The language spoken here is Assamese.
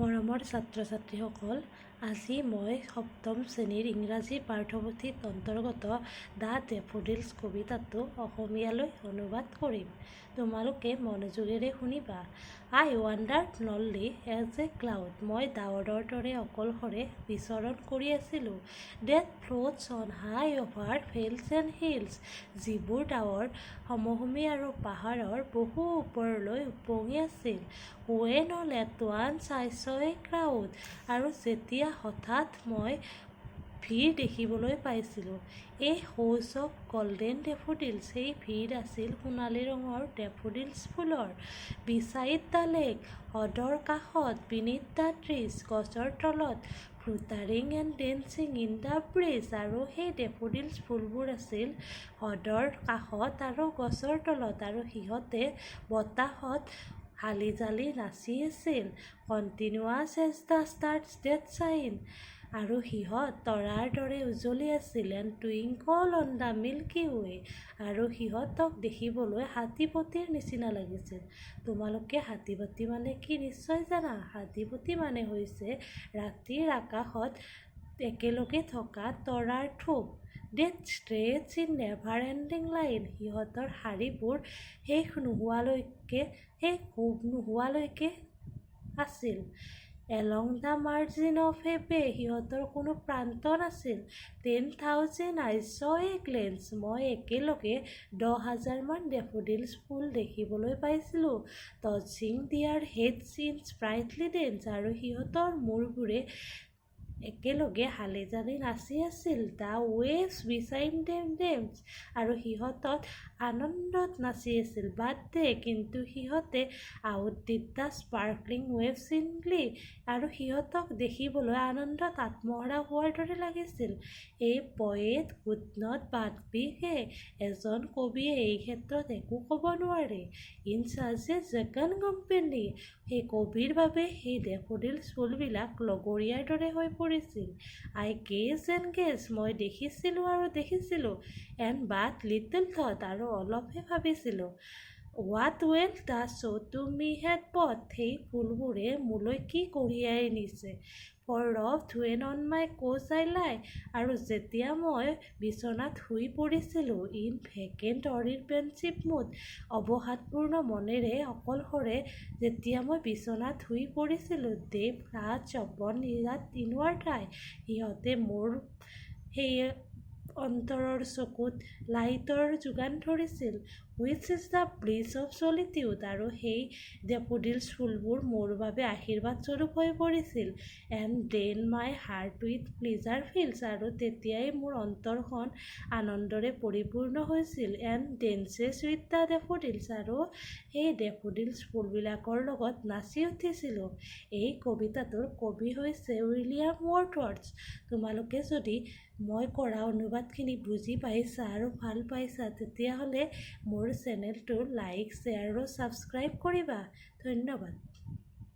মৰমৰ ছাত্ৰ ছাত্ৰীসকল, আজি মই সপ্তম শ্ৰেণীৰ ইংৰাজী পাঠ্যপুথিত অন্তৰ্গত দ্য ডেফোডিলছ কবিতাটো অসমীয়ালৈ অনুবাদ কৰিম। তোমালোকে মনোযোগেৰে শুনিবা। I wandered lonely as a cloud. মই ডাৱৰৰ দৰে অকলশৰে বিচৰণ কৰি আছিলোঁ। That floats on high o'er vales and hills. যিবোৰ ডাৱৰ সমভূমি আৰু পাহাৰৰ বহু ওপৰলৈ উপঙি আছিল। When all at once I saw a crowd. আৰু যেতিয়া হঠাৎ মই ভিৰ দেখিবলৈ পাইছিলোঁ। এই হাউচ অফ গল্ডেন ডেফোডিলছ। সেই ভিৰ আছিল সোণালী ৰঙৰ ডেফোডিলছ ফুলৰ। Beside the lake. হ্ৰদৰ কাষত। Beneath the trees. গছৰ তলত। Fluttering and dancing in the breeze. আৰু সেই ডেফোডিলছ ফুলবোৰ আছিল হ্ৰদৰ কাষত আৰু গছৰ তলত। আৰু সিহঁতে বতাহত হালি জালি নাচি আছিল। Continuous as the stars that shine. আৰু সিহঁত তৰাৰ দৰে উজ্বলি আছিল। And twinkle on the Milky Way. আৰু সিহঁতক দেখিবলৈ হাতীপতিৰ নিচিনা লাগিছিল। তোমালোকে হাতীপতি মানে কি নিশ্চয় জানা। হাতীপতি মানে হৈছে ৰাতিৰ আকাশত একেলগে থকা তৰাৰ থোপ। That stretched in never ending line. সিহঁতৰ শাৰীবোৰ শেষ নোহোৱালৈকে আছিল। Along the margin of a bay. সিহঁতৰ কোনো প্ৰান্ত নাছিল। 10,000 আই ছ এ গ্লেন্স। মই একেলগে 10,000 মান ডেফোডিলছ ফুল দেখিবলৈ পাইছিলোঁ। টচিং দিয়াৰ হেডছ ইন স্প্ৰাইটলি ডেন্স। আৰু সিহঁতৰ মূৰবোৰে একেলগে হালি জালি নাচি আছিল। The waves beside them dance. আৰু সিহঁতত আনন্দত নাচি আছিল। বাট দে কিন্তু সিহঁতে outdid the sparkling waves in glee. আৰু সিহঁতক দেখিবলৈ আনন্দত আত্মহাৰা হোৱাৰ দৰে লাগিছিল। A poet could not but be gay. এজন কবিয়ে এই ক্ষেত্ৰত একো ক'ব নোৱাৰে। In such a jocund company. সেই কবিৰ বাবে সেই ডেফোডিলছ ফুলবিলাক লগৰীয়াৰ দৰে হৈ পৰিছিল। I gaze and gaze. মই দেখিছিলোঁ আৰু দেখিছিলোঁ। And but little thought. আৰু অলপহে ভাবিছিলোঁ। What wealth the show' to me had brought. সেই ফুলবোৰে মোলৈ কি কঢ়িয়াই নিছে। For oft when on my couch I lie. আৰু যেতিয়া মই বিচনাত শুই পৰিছিলোঁ। In vacant or in pensive mood. অৱসাদপূৰ্ণ মনেৰে অকলশৰে যেতিয়া মই বিচনাত শুই পৰিছিলোঁ। They flash upon the inward eye. সিহঁতে মোৰ সেই অন্তৰৰ চকুত লাইটৰ যোগান ধৰিছিল। Which is the bliss of solitude. আৰু সেই ডেফোডিলছ ফুলবোৰ মোৰ বাবে আশীৰ্বাদ স্বৰূপ হৈ পৰিছিল। And then my heart with pleasure fills. আৰু তেতিয়াই মোৰ অন্তৰখন আনন্দৰে পৰিপূৰ্ণ হৈছিল। And dances with the daffodils. আৰু সেই ডেফোডিলছ ফুলবিলাকৰ লগত নাচি উঠিছিলোঁ। এই কবিতাটোৰ কবি হৈছে উইলিয়াম ৱৰ্ডছৱৰ্থ। তোমালোকে যদি মই কৰা অনুবাদখিনি বুজি পাইছা আৰু ভাল পাইছা তেতিয়াহ'লে মোৰ চেনেলটো লাইক শ্বেয়াৰ আৰু ছাবস্ক্ৰাইব কৰিবা। ধন্যবাদ।